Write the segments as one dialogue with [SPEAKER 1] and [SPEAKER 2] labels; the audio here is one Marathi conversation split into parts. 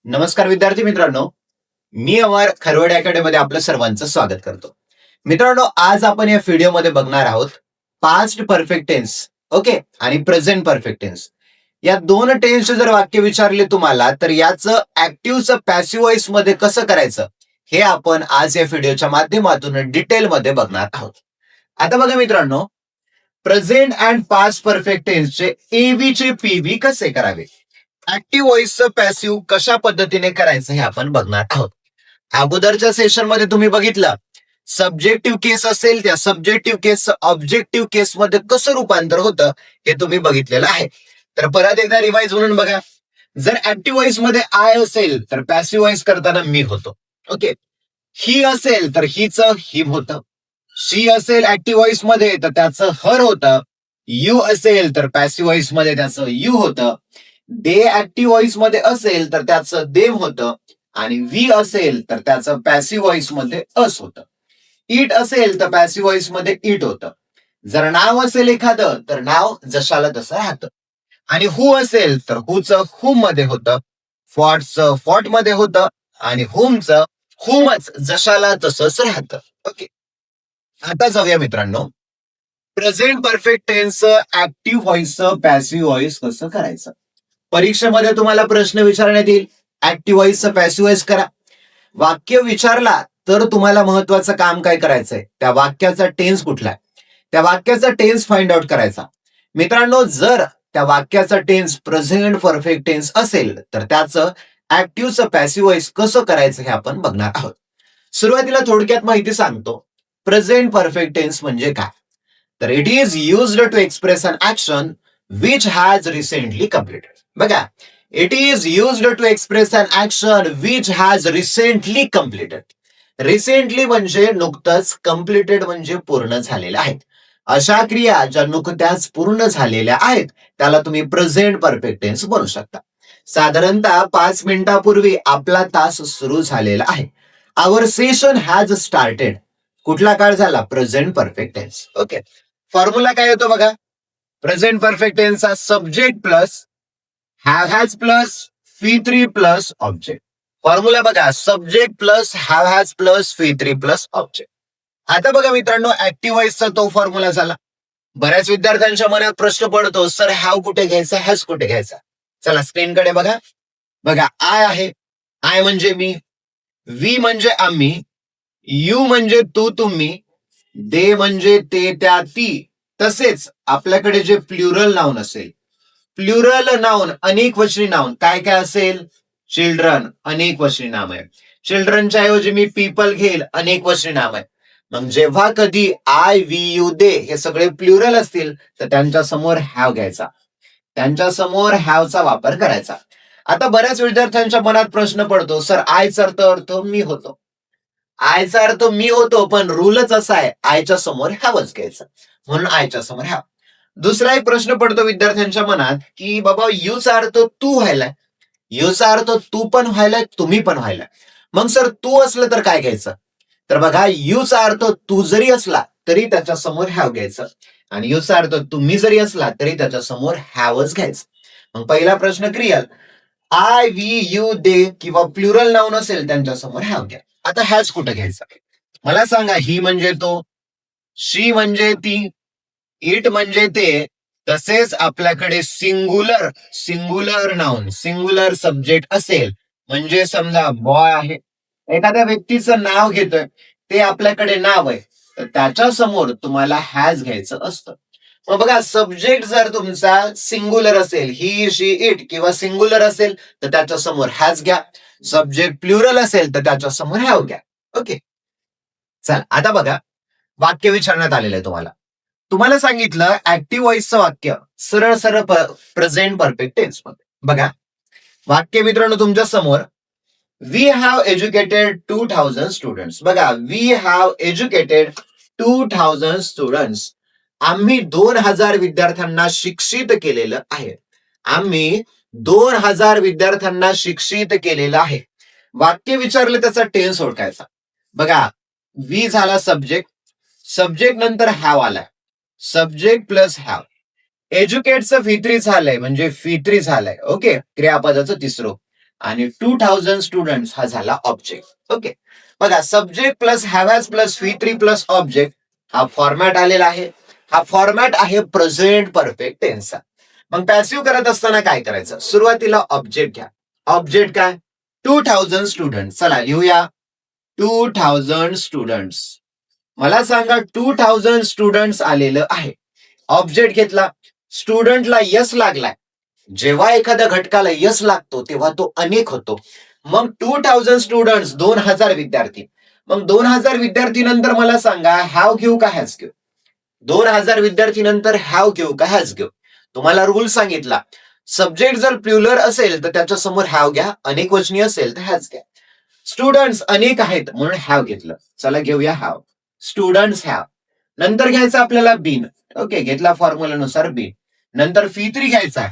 [SPEAKER 1] नमस्कार विद्यार्थी मित्रांनो, मी अमर खरवडे अकॅडमीमध्ये आपलं सर्वांचं स्वागत करतो. मित्रांनो, आज आपण या व्हिडिओमध्ये बघणार आहोत पास्ट परफेक्ट टेन्स, ओके, आणि प्रेझेंट परफेक्ट टेन्स. या दोन टेन्सचे जर वाक्य विचारले तुम्हाला तर याचं ऍक्टिव्हचं पॅसिव्ह व्हॉइस मध्ये कसं करायचं हे आपण आज या व्हिडिओच्या माध्यमातून डिटेलमध्ये बघणार आहोत. आता बघा मित्रांनो, प्रेझेंट अँड पास्ट परफेक्ट टेन्सचे एबी चे पीबी कसे करावे, ऍक्टिव्ह व्हॉइसचं पॅसिव्ह कशा पद्धतीने करायचं हे आपण बघणार आहोत. अगोदरच्या सेशन मध्ये तुम्ही बघितलं, सब्जेक्टिव्ह केस असेल त्या सब्जेक्टिव्ह केसचं ऑब्जेक्टिव्ह केस मध्ये कसं रूपांतर होतं हे तुम्ही बघितलेलं आहे. तर परत एकदा रिवाइज म्हणून बघा. जर ऍक्टिव्ह व्हॉइस मध्ये आय असेल तर पॅसिव्ह व्हॉइस करताना मी होतो. ओके, ही असेल तर हिचं हिम होतं. शी असेल ऍक्टिव्ह व्हॉइस मध्ये तर त्याचं हर होतं. यू असेल तर पॅसिव्ह व्हॉइस मध्ये त्याचं यू होतं. दे ऍक्टिव्ह व्हॉइस मध्ये असेल तर त्याचं देम होतं. आणि वी असेल तर त्याचं पॅसिव्ह व्हॉइस मध्ये अस होतं. इट असेल तर पॅसिव्ह व्हॉइस मध्ये इट होतं. जर नाव असेल एखादं तर नाव जशाला तसं राहतं. आणि हु असेल तर हुचं हुम मध्ये होतं. फॉटचं फॉट मध्ये होतं. आणि हुमचं हुमच जशाला तसंच राहतं. ओके, आता जाऊया मित्रांनो, प्रेझेंट परफेक्ट टेन्सचं ऍक्टिव्ह व्हॉइसचं पॅसिव्ह व्हॉइस कसं करायचं. परीक्षेमध्ये तुम्हाला प्रश्न विचारण्यात येईल, ऍक्टिव्ह व्हॉइसचं पॅसिव्ह व्हॉइस करा. वाक्य विचारला तर तुम्हाला महत्वाचं काम काय करायचंय, त्या वाक्याचा टेन्स कुठला आहे, त्या वाक्याचा टेन्स फाइंड आउट करायचा. मित्रांनो, जर त्या वाक्याचा टेन्स प्रेझेंट परफेक्ट टेन्स असेल तर त्याचं ऍक्टिव्हचं पॅसिव्ह व्हॉइस कसं करायचं हे आपण बघणार आहोत. सुरुवातीला थोडक्यात माहिती सांगतो. प्रेझेंट परफेक्ट टेन्स म्हणजे काय, तर it is used to express an action which has recently completed. बघा, it is used to express an action which has recently completed. Recently म्हणजे नुकतंच, कम्प्लिटेड म्हणजे पूर्ण झालेल्या आहेत. अशा क्रिया ज्या नुकत्याच पूर्ण झालेल्या आहेत त्याला तुम्ही प्रेझेंट परफेक्ट टेन्स बनवू शकता. साधारणतः 5 मिनिटापूर्वी आपला तास सुरू झालेला आहे. Our session has started. कुठला काळ झाला, present perfect tense. Okay, formula काय होतो बघा. प्रेझेंट परफेक्ट टेन्सचा subject plus have has plus V3 plus object. Formula बघा, subject plus have has plus V3 plus object. आता बघा मित्रांनो, ऍक्टिव्ह व्हॉइसचा तो फॉर्म्युला झाला. बऱ्याच विद्यार्थ्यांच्या मनात प्रश्न पडतो, सर हॅव कुठे घ्यायचा, हॅज कुठे घ्यायचा. चला स्क्रीनकडे बघा. बघा, आय आहे, आय म्हणजे मी, वी म्हणजे आम्ही, यू म्हणजे तू तुम्ही, दे म्हणजे ते त्या ती. तसेच आपल्याकडे जे प्लुरल नाउन असेल, प्लुरल नाउन अनेक वचनी नाउन काय काय असेल, चिल्ड्रन अनेक वचनी नाम आहे. चिल्ड्रनच्या ऐवजी मी पीपल घेईल, अनेक वचनी नाम आहे. मग जेव्हा कधी आय वी यू दे हे सगळे प्लुरल असतील तर त्यांच्या समोर हॅव घ्यायचा, त्यांच्या समोर हॅवचा वापर करायचा. आता बऱ्याच विद्यार्थ्यांच्या मनात प्रश्न पडतो, सर आयचा अर्थ मी होतो. आयचा अर्थ मी होतो, पण रूलच असा आहे आयच्या समोर हॅवच घ्यायचं, म्हणून आयच्या समोर हॅव. दुसरा एक प्रश्न पडतो विद्यार्थ्यांच्या मनात की बाबा यूचा अर्थ तू व्हायलाय, यूचा अर्थ तू पण व्हायलाय, तुम्ही पण व्हायलाय. मग सर तू असलं तर काय घ्यायचं, तर बघा यूचा अर्थ तू जरी असला तरी त्याच्या समोर हॅव घ्यायचं, आणि यूचा अर्थ तुम्ही जरी असला तरी त्याच्या समोर हॅवच घ्यायचं. मग पहिला प्रश्न clear. I we you they किंवा प्लुरल नाउन असेल त्यांच्या समोर हॅव घ्या. आता हॅज कुठं घ्यायचा मला सांगा. ही म्हणजे तो, शी म्हणजे ती, इट म्हणजे ते. तसेच आपल्याकडे singular singular noun singular subject असेल, म्हणजे समजा बॉय आहे, एखाद्या व्यक्तीचं नाव घेतोय, ते आपल्याकडे नाव आहे, तर त्याच्या समोर तुम्हाला हॅज घ्यायचं असतं. मग बघा, सब्जेक्ट जर तुमचा सिंगुलर असेल, ही शी इट, किंवा सिंगुलर असेल तर त्याच्या समोर हॅज घ्या. सब्जेक्ट प्लुरल असेल तर त्याच्या समोर हॅव घ्या. ओके, चल आता बघा, वाक्य विचारण्यात आलेलं आहे तुम्हाला. तुम्हाला सांगितलं ऍक्टिव्ह व्हॉइसचं वाक्य सरळ सरळ प्रेझेंट परफेक्ट टेन्स मध्ये. बघा, वाक्य मित्रांनो तुमच्या समोर. We have educated 2000 students. बघा, वी हॅव एज्युकेटेड 2000 स्टुडंट्स. आम्ही 2000 विद्यार्थ्यांना शिक्षित केलेलं आहे. आम्ही 2000 विद्यार्थ्यांना शिक्षित केलेलं आहे. वाक्य विचारलं त्याचा टेन्स ओळखायचा. बघा, वी झाला सब्जेक्ट, सब्जेक्ट नंतर हॅव आलाय, सब्जेक्ट प्लस हॅव. एज्युकेटचं V3 झालंय म्हणजे V3 झालंय. ओके, क्रियापदाचं तिसरं. आणि 2000 स्टुडंट्स हा झाला ऑब्जेक्ट. ओके, बघा subject plus have plus V3 plus object हा फॉर्मॅट आलेला आहे. हा फॉर्मॅट आहे प्रेझेंट परफेक्ट टेन्सचा. मग पॅसिव्ह करत असताना काय करायचं, सुरुवातीला ऑब्जेक्ट घ्या. ऑब्जेक्ट काय, 2000 स्टुडंट. चला लिहूया 2000 स्टुडंट्स. मला सांगा 2000 स्टुडंट्स आलेलं आहे. ऑब्जेक्ट घेतला, स्टुडंटला यस लागलाय. जेव्हा एखाद्या घटकाला यस लागतो तेव्हा तो अनेक होतो. मग 2000 स्टुडंट्स 2000 विद्यार्थी. मग 2000 विद्यार्थी नंतर मला सांगा हॅव घेऊ का हॅज घेऊ. 2000 विद्यार्थी नंतर हॅव घेऊ का हॅज घेऊ. तुम्हाला रूल सांगितला, सब्जेक्ट जर प्लुरल असेल तर त्याच्या समोर हॅव घ्या, अनेक वचनी असेल तर हॅज घ्या. स्टुडंट्स अनेक आहेत म्हणून हॅव घेतलं. चला घेऊया हॅव. Students have. नंतर घ्यायचं आपल्याला बीन. ओके, घेतला फॉर्म्युलानुसार बीन. नंतर V3 घ्यायचा.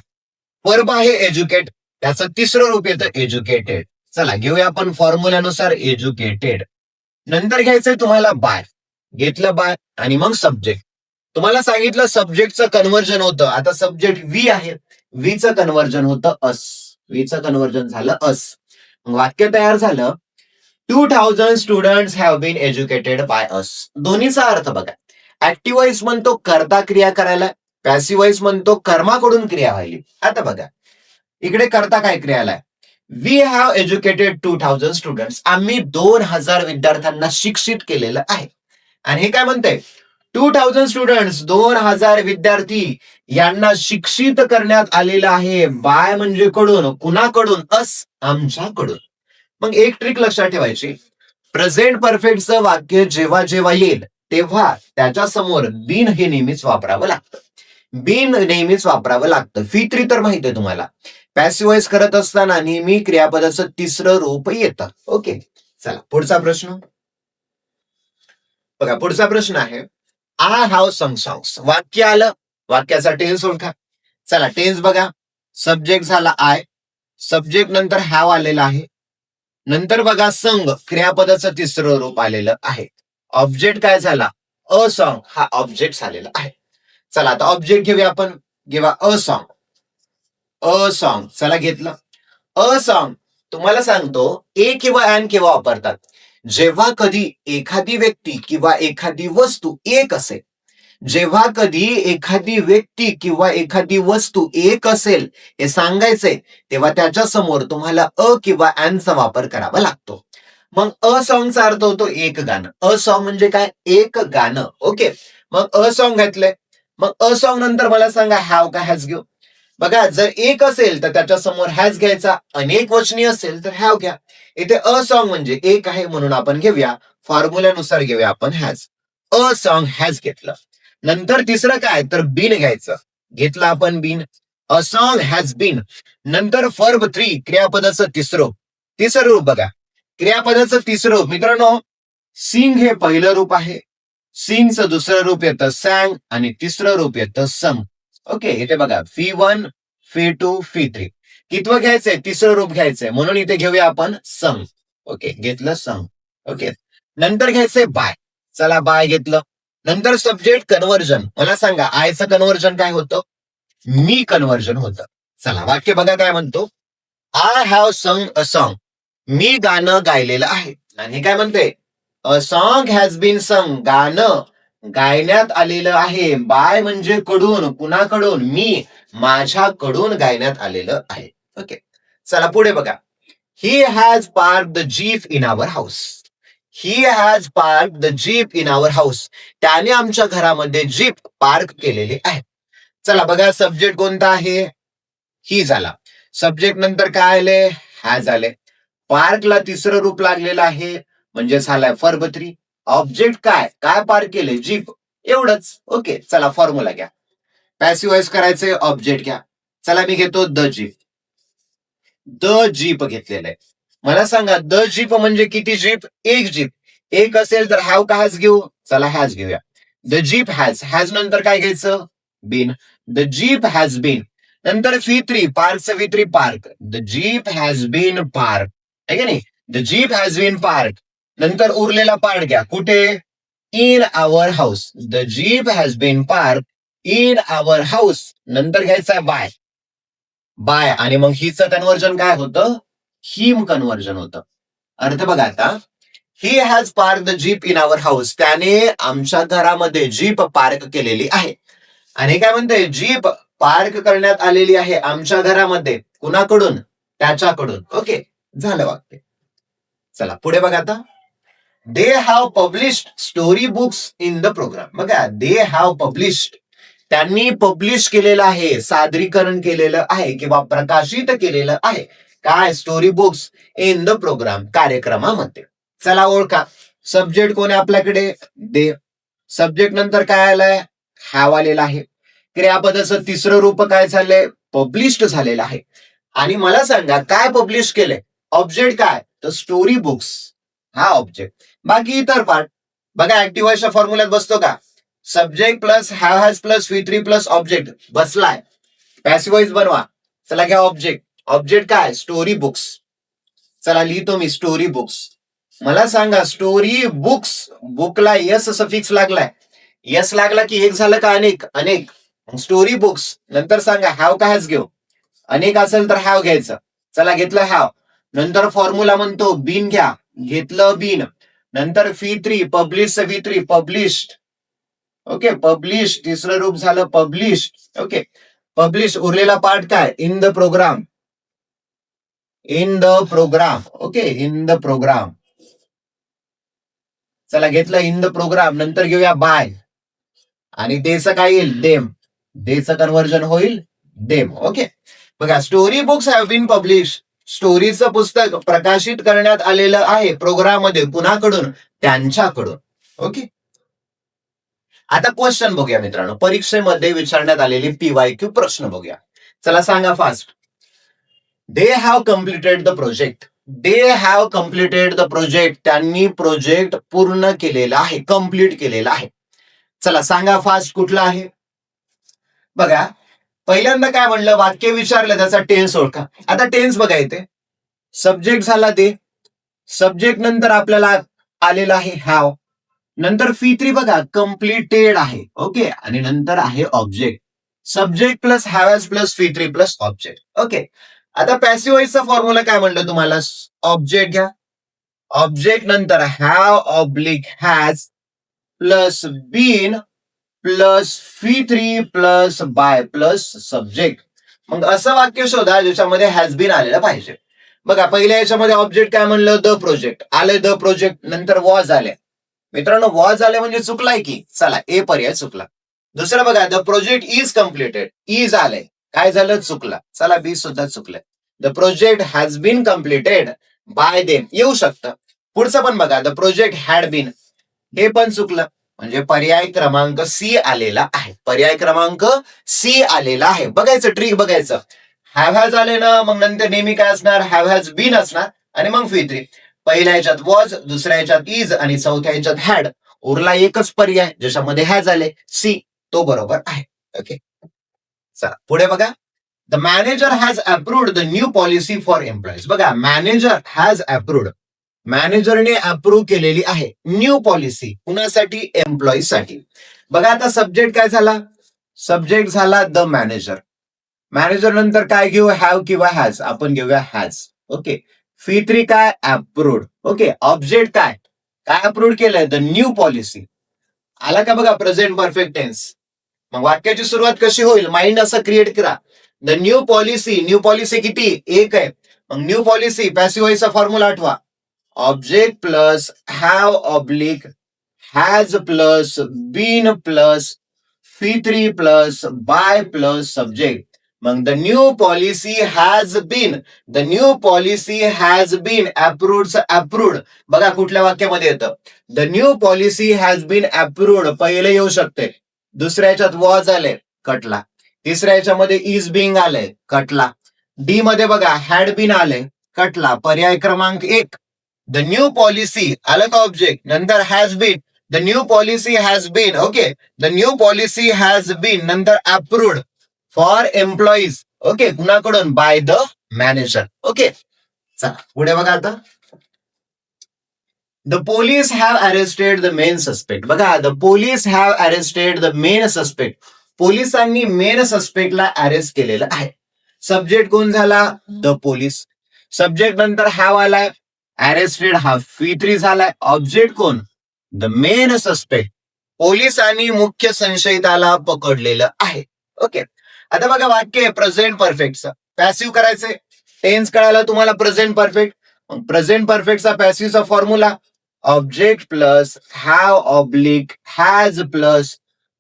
[SPEAKER 1] वर्ब आहे एज्युकेट, त्याचं तिसरं रूप येतं एज्युकेटेड. चला घेऊया आपण फॉर्म्युलानुसार एज्युकेटेड. नंतर घ्यायचंय तुम्हाला बाय. घेतलं बाय आणि मग सब्जेक्ट. तुम्हाला सांगितलं सब्जेक्टचं कन्व्हर्जन होतं. आता सब्जेक्ट वी आहे, वीचं कन्व्हर्जन होतं अस. वीचं कन्व्हर्जन झालं अस. वाक्य तयार झालं, 2000 students have been educated by us. दोन्हीचा अर्थ बघा. ऍक्टिव्ह वॉइस म्हणतो करता क्रिया करायला, पॅसिव्ह वॉइस म्हणतो कर्माकडून क्रिया व्हायली. आता बघा इकडे करता काय क्रियाला, वी हॅव एज्युकेटेड 2000 स्टुडंट्स. आम्ही 2000 विद्यार्थ्यांना शिक्षित केलेलं आहे. आणि हे काय म्हणते, 2000 स्टुडंट्स 2000 विद्यार्थी यांना शिक्षित करण्यात आलेलं आहे. बाय म्हणजे कडून, कुणाकडून, अस आमच्याकडून. मग एक ट्रिक लक्षात ठेवायची, प्रेझेंट परफेक्टचं वाक्य जेव्हा जेव्हा येईल तेव्हा त्याच्या समोर बीन हे नेहमीच वापरावं लागतं. बीन नेहमीच वापरावं लागतं. V3 तर माहिती आहे तुम्हाला, पॅसिव्ह वॉइस करत असताना नेहमी क्रियापदाचं तिसरं रूप येतं. ओके, चला पुढचा प्रश्न बघा. पुढचा प्रश्न आहे, आय हॅव सम सॉंग्स. वाक्य आलं, वाक्याचा टेन्स ओळखा. चला टेन्स बघा. सब्जेक्ट झाला आय, सब्जेक्ट नंतर हॅव आलेला आहे. नंतर बघा संग, क्रियापदाचं तिसरं रूप आलेलं आहे. ऑब्जेक्ट काय झाला, अ सॉंग हा ऑब्जेक्ट आलेला आहे. चला आता ऑब्जेक्ट घेऊया आपण. घेवा अ सॉंग. अ सॉंग चला घेतलं. अ सॉंग तुम्हाला सांगतो ए किंवा ॲन केव्हा वापरतात, जेव्हा कधी एखादी व्यक्ती किंवा एखादी वस्तू एक असेल. जेव्हा कधी एखादी व्यक्ती किंवा एखादी वस्तू एक असेल हे सांगायचंय तेव्हा त्याच्या समोर तुम्हाला अ किंवा ॲनचा वापर करावा लागतो. मग अ सॉंगचा अर्थ होतो एक गाणं. अ सॉंग म्हणजे काय, एक गाणं. ओके, मग अ सॉंग घातलंय. मग अ सॉंग नंतर मला सांगा हॅव का हॅज घेऊ. बघा जर एक असेल तर त्याच्या समोर हॅज घ्यायचा, अनेक वचनी असेल तर हॅव घ्या. इथे अ सॉंग म्हणजे एक आहे म्हणून आपण घेऊया फॉर्म्युल्यानुसार घेऊया आपण हॅज. अ सॉंग हॅज घेतलं. नंतर तिसरं काय तर बीन घ्यायचं. घेतलं आपण been. A song has been. नंतर वर्ब 3 क्रियापदाचं तिसरं रूप बघा. क्रियापदाचं तिसरं मित्रांनो, सिंग हे पहिलं रूप आहे. सिंगचं दुसरं रूप येतं सॅंग आणि तिसरं रूप येतं संग. ओके, इथे बघा V1 V2 V3 कितवं घ्यायचंय, तिसरं रूप घ्यायचंय म्हणून इथे घेऊया आपण संग. ओके, घेतलं संग. ओके, नंतर घ्यायचंय बाय. चला बाय घेतलं. नंतर सब्जेक्ट कन्व्हर्जन. मला सांगा आयचं कन्व्हर्जन काय होतं, मी कन्व्हर्जन होतं. चला वाक्य बघा काय म्हणतो, आय हॅव संग अ सॉंग. मी गाणं गायलेलं आहे. आणि काय म्हणते, अ सॉंग हॅज बीन संग. गाणं गायण्यात आलेलं आहे. बाय म्हणजे कडून, कुणाकडून, मी माझ्याकडून गायण्यात आलेलं आहे. ओके, चला पुढे बघा. He has park the jeep in our house. He has park the jeep in our house. त्याने आमच्या घरामध्ये जीप पार्क केलेली आहे. चला बघा सब्जेक्ट कोणता आहे, ही झाला. सब्जेक्ट नंतर काय आले, हॅज आले. पार्कला तिसरं रूप लागलेलं आहे म्हणजे झालाय वर्ब 3. ऑब्जेक्ट काय काय पार्क केले, जीप, एवढंच. ओके, चला फॉर्म्युला घ्या. पॅसिव्ह वॉइस करायचे, ऑब्जेक्ट घ्या. चला मी घेतो द जीप. द जीप घेतलेलं आहे. मला सांगा द जीप म्हणजे किती जीप, एक जीप. एक असेल तर हॅव का हॅज घेऊ. चला हॅज घेऊया. The jeep has. हॅज नंतर काय घ्यायचं, been. The jeep has been. नंतर V3 पार्कचं V3 park. The jeep has been park, आहे का नाही. The jeep has been park. नंतर उरलेला पार्ट घ्या कुठे, in our house. The jeep has been park in our house. नंतर घ्यायचा बाय. बाय आणि मग हिचं कन्व्हर्जन काय होतं, हिम कन्व्हर्जन होतं. अर्थ बघा आता, he has park the jeep in our house. त्याने आमच्या घरामध्ये जीप पार्क केलेली आहे. आणि काय म्हणते, जीप पार्क करण्यात आलेली आहे आमच्या घरामध्ये. कुणाकडून? त्याच्याकडून. ओके, झालं वाक्य. चला पुढे बघा आता, they have published story books in the program. बघा, दे हॅव पब्लिश्ड, त्यांनी पब्लिश केलेलं आहे, सादरीकरण केलेलं आहे किंवा प्रकाशित केलेलं आहे. काय? Story books in the program, कार्यक्रमामध्ये. चला ओळखा, सब्जेक्ट कोण आहे आपल्याकडे? दे. सब्जेक्ट नंतर काय आलंय? हॅव आलेला आहे. क्रियापदाचं तिसरं रूप काय झालंय? पब्लिश्ड झालेलं आहे. आणि मला सांगा, काय पब्लिश केलंय? ऑब्जेक्ट काय? तर स्टोरी बुक्स हा ऑब्जेक्ट. बाकी इतर पार्ट बघा, ऍक्टिव्ह व्हॉइसच्या फॉर्म्युल्यात बसतो का? Subject plus have has plus V3 plus object बसलाय. पॅसिव्ह व्हॉइस बनवा. चला घ्या ऑब्जेक्ट. ऑब्जेक्ट काय? Story books. चला लिहितो मी स्टोरी बुक्स. मला सांगा, स्टोरी बुक्स, बुकला यस सफिक्स लागलाय. यस लागला की एक झालं का अनेक? अनेक. स्टोरी बुक्स नंतर सांगा हॅव का हॅज घेऊ? अनेक असेल तर हॅव घ्यायचं. चला घेतलं हॅव. नंतर फॉर्म्युला म्हणतो बीन घ्या. घेतलं बीन. नंतर V3 publish V3 published. Okay, publish तिसरं रूप झालं पब्लिश. Okay, publish. उरलेला पार्ट काय? In the program. In the program. Okay, in the program. चला घेतलं इन द प्रोग्राम. नंतर घेऊया बाय. आणि देचं काय येईल? देम. देचं कन्व्हर्जन होईल देम. ओके, बघा, story books have been publish. स्टोरीचं पुस्तक प्रकाशित करण्यात आलेलं आहे प्रोग्राममध्ये. कुणाकडून? त्यांच्याकडून. ओके, आता क्वेश्चन बघूया मित्रांनो. परीक्षेमध्ये विचारण्यात आलेली PYQ प्रश्न बघूया. चला सांगा fast. They have completed the project. They have completed the project. त्यांनी प्रोजेक्ट पूर्ण केलेला आहे, कम्प्लीट केलेला आहे. चला सांगा फास्ट, कुठला आहे? बघा, पहिल्यांदा काय म्हणलं? वाक्य विचारलं, त्याचा टेन्स ओळखा. आता टेन्स बघा इथे. सब्जेक्ट झाला दे. सब्जेक्ट नंतर आपल्याला आलेला आहे हॅव. नंतर V3 बघा, कम्प्लिटेड आहे. ओके, आणि नंतर आहे object. Subject plus have has plus V3 plus object. Okay, आता पॅसिव्ह व्हॉइसचा फॉर्म्युला काय म्हणलं तुम्हाला? ऑब्जेक्ट घ्या. ऑब्जेक्ट नंतर have oblique has plus been plus V3 plus by plus subject. मग असं वाक्य शोधा ज्याच्यामध्ये हॅज बीन आलेलं पाहिजे. बघा, पहिल्या याच्यामध्ये ऑब्जेक्ट काय म्हणलं? The project. आले द प्रोजेक्ट. नंतर वॉज आले. मित्रांनो, वॉज आले म्हणजे चुकलाय की? चला, ए पर्याय चुकला. दुसरं बघा, the project is completed. Is आले, काय झालं? चुकला. चला, बी सुद्धा चुकलंय. The project has been completed by them येऊ शकतं. पुढचं पण बघा, द प्रोजेक्ट हॅड बीन. हे पण चुकलं. म्हणजे पर्याय क्रमांक C आलेला आहे. पर्याय क्रमांक C आलेला आहे. बघायचं, ट्रिक बघायचं. हॅव हॅज आले ना, मग नंतर नेहमी काय असणार? हॅव हॅज बीन असणार. आणि मग V3. पहिल्या ह्याच्यात वॉज, दुसऱ्या ह्याच्यात इज आणि चौथ्या ह्याच्यात हॅड. उरला एकच पर्याय ज्याच्यामध्ये हॅज आले, C. तो बरोबर आहे. ओके, चला पुढे बघा. The manager has approved the new policy for employees. बघा, मॅनेजर हॅज अप्रूव्ड. मॅनेजरने अप्रूव्ह केलेली आहे न्यू पॉलिसी. कुणासाठी? एम्प्लॉईज साठी. बघा, आता सब्जेक्ट काय झाला? सब्जेक्ट झाला द मॅनेजर. मॅनेजर नंतर काय घेऊ? हॅव किंवा हॅज. आपण घेऊया हॅज. ओके, V3 काय? अप्रूव्ड. ओके, ऑब्जेक्ट काय? काय अप्रूव्ह केलंय? The new policy. आला का बघा प्रेझेंट परफेक्ट टेन्स. मग वाक्याची सुरुवात कशी होईल? माइंड असं क्रिएट करा. The new policy. New policy किती? एक आहे. मग न्यू पॉलिसी पॅसिव्ह व्हॉइसचा फॉर्म्युला आठवा. Object plus have oblique has plus been plus V3 plus by plus subject. मग the new policy has been. The new policy has been approved. Approved बघा कुठल्या वाक्यामध्ये येतं? The new policy has been approved. पहिले येऊ शकते. दुसऱ्या ह्याच्यात वॉज आले, कटला. तिसऱ्या ह्याच्यामध्ये इज बिंग आले, कटला. डी मध्ये बघा हॅड बीन आले, कटला. पर्याय क्रमांक 1. द न्यू पॉलिसी आलं का ऑब्जेक्ट. नंतर has been. The new policy has been. Okay, the new policy has been. नंतर अप्रूव्ड फॉर एम्प्लॉईज. ओके, कुणाकडून? By the manager. ओके, चला पुढे बघा आता. The police have arrested the main suspect. बघा, the police have arrested the main suspect. पोलिसांनी मेन सस्पेक्टला अरेस्ट केलेलं आहे. सब्जेक्ट कोण झाला? The police. सब्जेक्ट नंतर हॅव आलाय, अरेस्टेड हा V3 झालाय. ऑब्जेक्ट कोण? The main suspect. पोलिसांनी मुख्य संशयिताला पकडलेलं आहे. ओके, आता बघा वाक्य आहे प्रेझेंट परफेक्टचं. पॅसिव्ह करायचे, टेन्स कळाला तुम्हाला. प्रेझेंट परफेक्ट, प्रेझेंट परफेक्टचा पॅसिव्हचा formula object plus have oblique has plus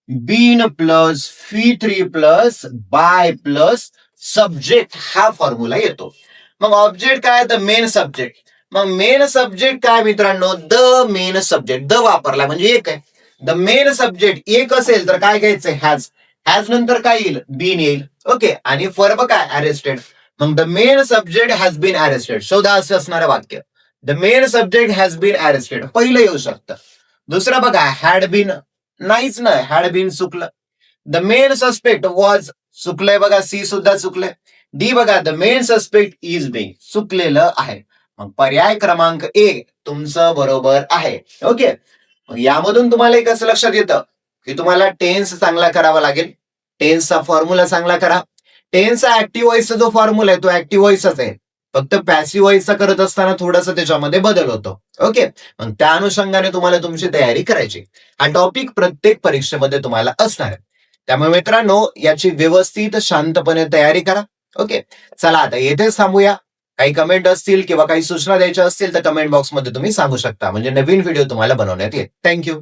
[SPEAKER 1] been plus V3 plus by plus subject हा फॉर्म्युला येतो. मग ऑब्जेक्ट काय? The main subject. मग मेन सब्जेक्ट काय मित्रांनो? The main subject. द वापरला म्हणजे एक आहे. द मेन सब्जेक्ट एक असेल तर काय घ्यायचंय? हॅज. हॅज नंतर काय येईल? बीन येईल. ओके, आणि वर्ब काय? अरेस्टेड. मग the main subject has been arrested. शोधा असं असणारं वाक्य. The main subject has been arrested पहिलं येऊ शकतं. दुसरं बघा हॅड बीन, नाहीच ना, हॅड बीन चुकलं. द मेन सस्पेक्ट वॉज, चुकलंय बघा, सी सुद्धा चुकलंय. डी बघा the main suspect is being, चुकलेलं आहे. मग पर्याय क्रमांक ए तुमचं बरोबर आहे. ओके, मग यामधून तुम्हाला एक असं लक्षात येतं की तुम्हाला टेन्स चांगला करावा लागेल. टेन्सचा फॉर्म्युला चांगला करा. टेन्सचा ऍक्टिव्ह व्हॉइसचा जो फॉर्म्युला आहे तो ऍक्टिव्ह व्हॉइसचाच आहे, फक्त पॅसिव्ह व्हॉइसचा करत असताना थोडंसं त्याच्यामध्ये बदल होतो. ओके, मग त्या अनुषंगाने तुम्हाला तुमची तयारी करायची. हा टॉपिक प्रत्येक परीक्षेमध्ये तुम्हाला असणार आहे. त्यामुळे मित्रांनो याची व्यवस्थित शांतपणे तयारी करा. ओके, चला आता येथेच थांबूया. काही कमेंट असतील किंवा काही सूचना द्यायच्या असतील तर कमेंट बॉक्समध्ये तुम्ही सांगू शकता, म्हणजे नवीन व्हिडिओ तुम्हाला बनवण्यात येईल. थँक्यू.